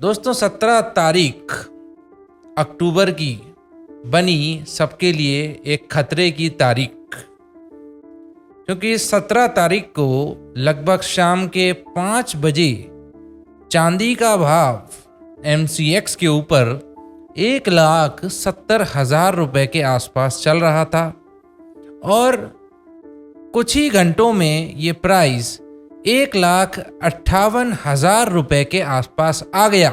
दोस्तों 17 तारीख अक्टूबर की बनी सबके लिए एक खतरे की तारीख, क्योंकि 17 तारीख को लगभग शाम के 5 बजे चांदी का भाव MCX के ऊपर 1,70,000 रुपए के आसपास चल रहा था और कुछ ही घंटों में ये प्राइस 1,58,000 रुपए के आसपास आ गया।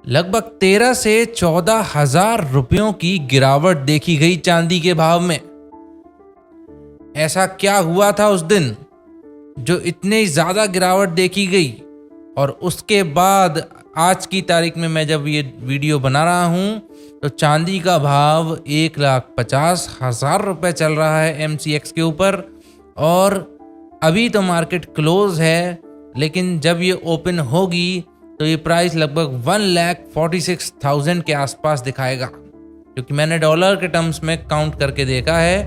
लगभग 13 से 14,000 रुपयों की गिरावट देखी गई चांदी के भाव में। ऐसा क्या हुआ था उस दिन जो इतनी ज्यादा गिरावट देखी गई? और उसके बाद आज की तारीख में मैं जब ये वीडियो बना रहा हूं तो चांदी का भाव 1,50,000 रुपए चल रहा है MCX के ऊपर। और अभी तो मार्केट क्लोज है, लेकिन जब ये ओपन होगी तो ये प्राइस लगभग 1,46,000 के आसपास दिखाएगा, क्योंकि मैंने डॉलर के टर्म्स में काउंट करके देखा है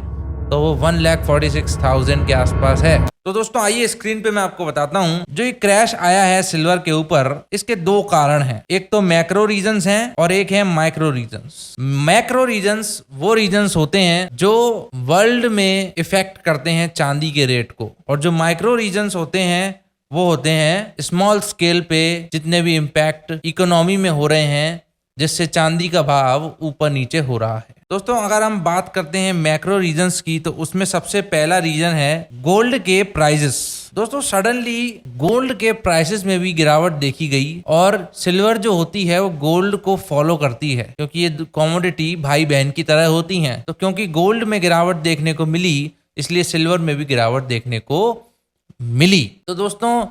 तो वो 1,46,000 के आसपास है। तो दोस्तों आइए स्क्रीन पे मैं आपको बताता हूं, जो ये क्रैश आया है सिल्वर के ऊपर, इसके दो कारण हैं। एक तो मैक्रो रीजंस हैं और एक है माइक्रो रीजंस। मैक्रो रीजंस वो रीजंस होते हैं जो वर्ल्ड में इफेक्ट करते हैं चांदी के रेट को, और जो माइक्रो रीजंस होते हैं वो होते हैं स्मॉल स्केल पे जितने भी इम्पैक्ट इकोनॉमी में हो रहे हैं, जिससे चांदी का भाव ऊपर नीचे हो रहा है। दोस्तों अगर हम बात करते हैं मैक्रो रीजंस की, तो उसमें सबसे पहला रीजन है गोल्ड के प्राइसेस। दोस्तों सडनली गोल्ड के प्राइसेस में भी गिरावट देखी गई, और सिल्वर जो होती है वो गोल्ड को फॉलो करती है, क्योंकि ये कमोडिटी भाई बहन की तरह होती हैं। तो क्योंकि गोल्ड में गिरावट देखने को मिली, इसलिए सिल्वर में भी गिरावट देखने को मिली। तो दोस्तों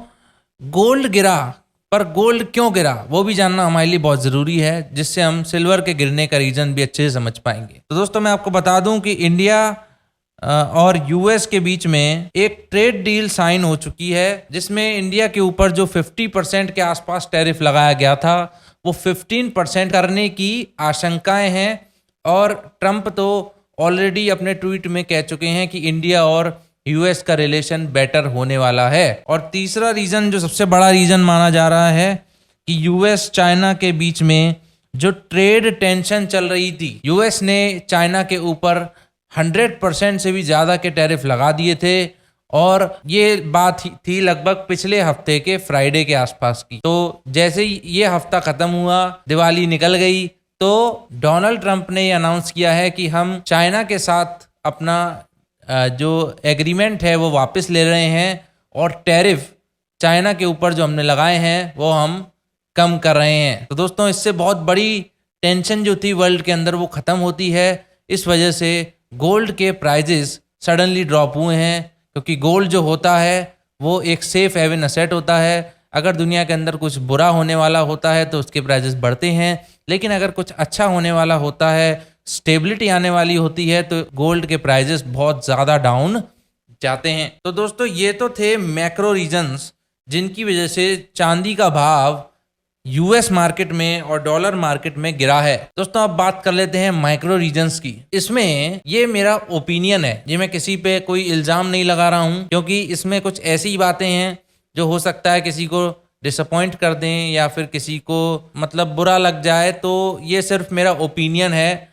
गोल्ड गिरा, पर गोल्ड क्यों गिरा वो भी जानना हमारे लिए बहुत जरूरी है, जिससे हम सिल्वर के गिरने का रीजन भी अच्छे से समझ पाएंगे। तो दोस्तों मैं आपको बता दूं कि इंडिया और US के बीच में एक ट्रेड डील साइन हो चुकी है, जिसमें इंडिया के ऊपर जो 50% के आसपास टैरिफ लगाया गया था वो 15% करने की आशंकाएं हैं। और ट्रंप तो ऑलरेडी अपने ट्वीट में कह चुके हैं कि इंडिया और US का रिलेशन बेटर होने वाला है। और तीसरा रीजन जो सबसे बड़ा रीजन माना जा रहा है कि US चाइना के बीच में जो ट्रेड टेंशन चल रही थी, US ने चाइना के ऊपर 100% से भी ज्यादा के टैरिफ लगा दिए थे, और ये बात थी लगभग पिछले हफ्ते के फ्राइडे के आसपास की। तो जैसे ही ये हफ्ता खत्म हुआ, दिवाली निकल गई, तो डोनाल्ड ट्रंप ने ये अनाउंस किया है कि हम चाइना के साथ अपना जो एग्रीमेंट है वो वापस ले रहे हैं, और टैरिफ चाइना के ऊपर जो हमने लगाए हैं वो हम कम कर रहे हैं। तो दोस्तों इससे बहुत बड़ी टेंशन जो थी वर्ल्ड के अंदर वो ख़त्म होती है। इस वजह से गोल्ड के प्राइजेस सडनली ड्रॉप हुए हैं, क्योंकि गोल्ड जो होता है वो एक सेफ हेवन एसेट होता है। अगर दुनिया के अंदर कुछ बुरा होने वाला होता है तो उसके प्राइजेस बढ़ते हैं, लेकिन अगर कुछ अच्छा होने वाला होता है, स्टेबिलिटी आने वाली होती है, तो गोल्ड के प्राइजेस बहुत ज़्यादा डाउन जाते हैं। तो दोस्तों ये तो थे मैक्रो रीजंस जिनकी वजह से चांदी का भाव US मार्केट में और डॉलर मार्केट में गिरा है। दोस्तों अब बात कर लेते हैं माइक्रो रीजंस की। इसमें ये मेरा ओपिनियन है, ये मैं किसी पे कोई इल्ज़ाम नहीं लगा रहा हूँ, क्योंकि इसमें कुछ ऐसी बातें हैं जो हो सकता है किसी को डिसअपॉइंट कर दें या फिर किसी को मतलब बुरा लग जाए। तो ये सिर्फ मेरा ओपिनियन है,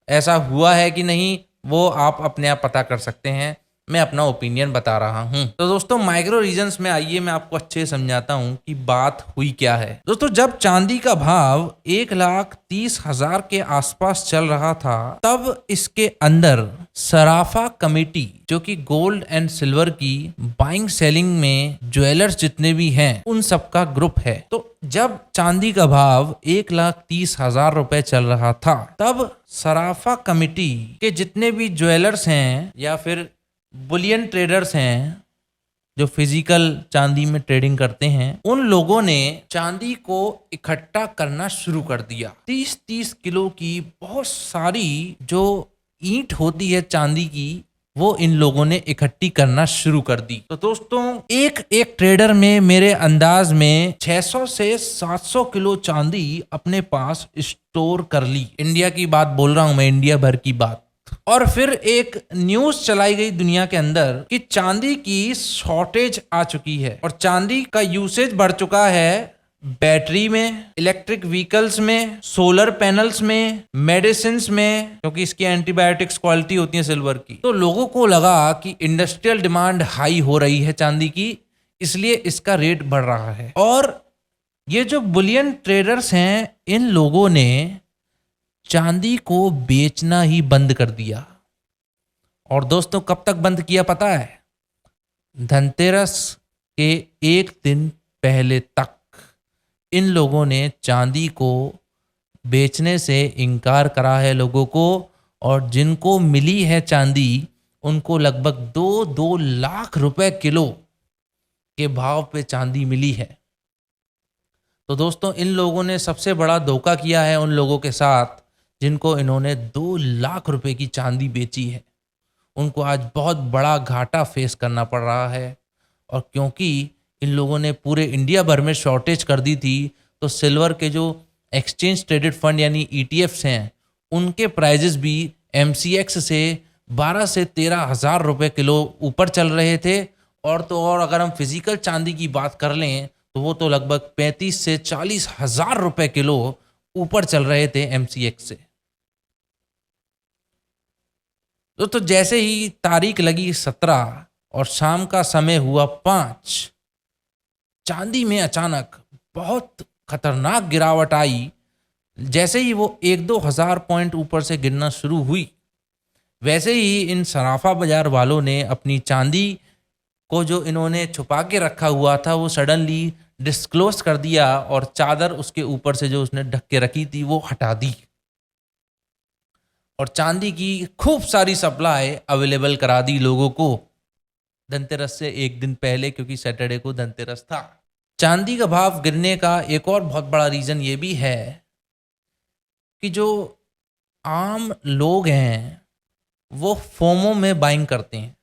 ऐसा हुआ है कि नहीं वो आप अपने आप पता कर सकते हैं, मैं अपना ओपिनियन बता रहा हूं। तो दोस्तों माइक्रो रीजंस में आइए मैं आपको अच्छे से समझाता हूं कि बात हुई क्या है। दोस्तों जब चांदी का भाव 1,30,000 के आसपास चल रहा था, तब इसके अंदर सराफा कमेटी, जो कि गोल्ड एंड सिल्वर की बाइंग सेलिंग में ज्वेलर्स जितने भी हैं उन सबका ग्रुप है। तो जब चांदी का भाव 1,30,000 रुपए चल रहा था, तब सराफा कमेटी के जितने भी ज्वेलर्स हैं या फिर बुलियन ट्रेडर्स हैं जो फिजिकल चांदी में ट्रेडिंग करते हैं, उन लोगों ने चांदी को इकट्ठा करना शुरू कर दिया। 30-30 किलो की बहुत सारी जो ईंट होती है चांदी की, वो इन लोगों ने इकट्ठी करना शुरू कर दी। तो दोस्तों एक ट्रेडर में मेरे अंदाज में 600 से 700 किलो चांदी अपने पास स्टोर कर ली। इंडिया की बात बोल रहा हूं मैं, इंडिया भर की बात। और फिर एक न्यूज चलाई गई दुनिया के अंदर कि चांदी की शॉर्टेज आ चुकी है और चांदी का यूसेज बढ़ चुका है बैटरी में, इलेक्ट्रिक व्हीकल्स में, सोलर पैनल्स में, मेडिसिन्स में, क्योंकि इसकी एंटीबायोटिक्स क्वालिटी होती है सिल्वर की। तो लोगों को लगा कि इंडस्ट्रियल डिमांड हाई हो रही है चांदी की, इसलिए इसका रेट बढ़ रहा है। और ये जो बुलियन ट्रेडर्स हैं, इन लोगों ने चांदी को बेचना ही बंद कर दिया। और दोस्तों कब तक बंद किया पता है? धनतेरस के एक दिन पहले तक इन लोगों ने चांदी को बेचने से इनकार करा है लोगों को। और जिनको मिली है चांदी, उनको लगभग 2 लाख रुपए किलो के भाव पे चांदी मिली है। तो दोस्तों इन लोगों ने सबसे बड़ा धोखा किया है उन लोगों के साथ जिनको इन्होंने 2 लाख रुपए की चांदी बेची है। उनको आज बहुत बड़ा घाटा फेस करना पड़ रहा है। और क्योंकि इन लोगों ने पूरे इंडिया भर में शॉर्टेज कर दी थी, तो सिल्वर के जो एक्सचेंज ट्रेडेड फंड यानी ETFs हैं, उनके प्राइजेस भी MCX से 12 से 13 हज़ार रुपये किलो ऊपर चल रहे थे। और तो और अगर हम फिजिकल चांदी की बात कर लें तो वो तो लगभग 35 से 40 हज़ार रुपये किलो ऊपर चल रहे थे MCX से। तो जैसे ही तारीख लगी 17 और शाम का समय हुआ 5, चांदी में अचानक बहुत खतरनाक गिरावट आई। जैसे ही वो 1-2 हज़ार पॉइंट ऊपर से गिरना शुरू हुई, वैसे ही इन सराफा बाजार वालों ने अपनी चांदी को जो इन्होंने छुपा के रखा हुआ था वो सडनली डिस्क्लोज कर दिया और चादर उसके ऊपर से जो उसने ढक के रखी थी वो हटा दी और चांदी की खूब सारी सप्लाई अवेलेबल करा दी लोगों को धनतेरस से एक दिन पहले, क्योंकि सैटरडे को धनतेरस था। चांदी का भाव गिरने का एक और बहुत बड़ा रीज़न ये भी है कि जो आम लोग हैं वो फोमो में बाइंग करते हैं।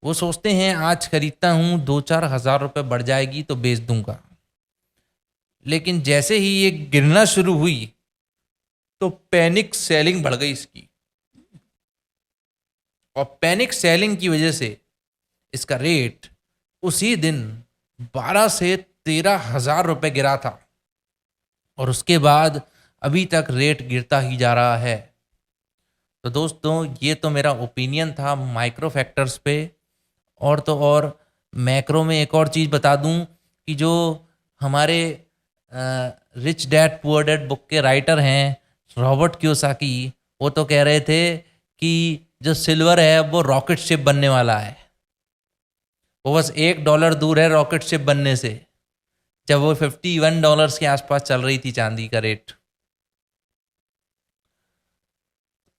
वो सोचते हैं आज खरीदता हूँ 2-4 हज़ार रुपये बढ़ जाएगी तो बेच दूंगा। लेकिन जैसे ही ये गिरना शुरू हुई तो पैनिक सेलिंग बढ़ गई इसकी, और पैनिक सेलिंग की वजह से इसका रेट उसी दिन 12 से 13 हज़ार रुपये गिरा था और उसके बाद अभी तक रेट गिरता ही जा रहा है। तो दोस्तों ये तो मेरा ओपिनियन था माइक्रो फैक्टर्स पे। और तो और मैक्रो में एक और चीज़ बता दूं कि जो हमारे rich dad poor dad book के राइटर हैं रॉबर्ट कियोसाकी, वो तो कह रहे थे कि जो सिल्वर है वो रॉकेट शिप बनने वाला है। वो बस $1 दूर है रॉकेट शिप बनने से, जब वो $51 के आसपास चल रही थी चांदी का रेट।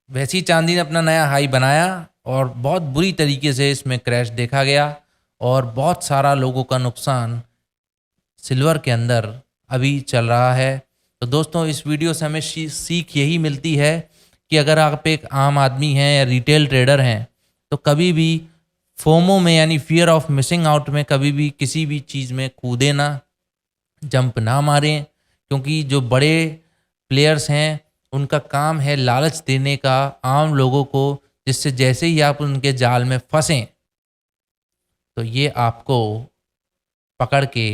वैसी चांदी ने अपना नया हाई बनाया और बहुत बुरी तरीके से इसमें क्रैश देखा गया और बहुत सारा लोगों का नुकसान सिल्वर के अंदर अभी चल रहा है। तो दोस्तों इस वीडियो से हमें सीख यही मिलती है कि अगर आप एक आम आदमी हैं या रिटेल ट्रेडर हैं तो कभी भी फोमो में यानी फियर ऑफ मिसिंग आउट में कभी भी किसी भी चीज़ में कूदे ना, जंप ना मारें, क्योंकि जो बड़े प्लेयर्स हैं उनका काम है लालच देने का आम लोगों को, जिससे जैसे ही आप उनके जाल में फंसें तो ये आपको पकड़ के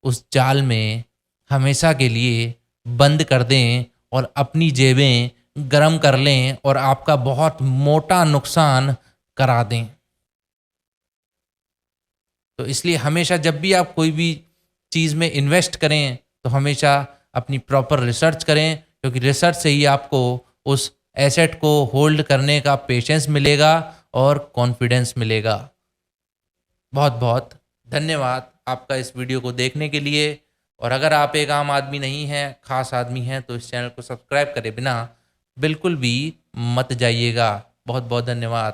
उस जाल में हमेशा के लिए बंद कर दें और अपनी जेबें गरम कर लें और आपका बहुत मोटा नुकसान करा दें। तो इसलिए हमेशा जब भी आप कोई भी चीज़ में इन्वेस्ट करें तो हमेशा अपनी प्रॉपर रिसर्च करें, क्योंकि रिसर्च से ही आपको उस एसेट को होल्ड करने का पेशेंस मिलेगा और कॉन्फिडेंस मिलेगा। बहुत बहुत धन्यवाद आपका इस वीडियो को देखने के लिए। और अगर आप एक आम आदमी नहीं हैं, खास आदमी हैं, तो इस चैनल को सब्सक्राइब करे बिना बिल्कुल भी मत जाइएगा। बहुत बहुत धन्यवाद।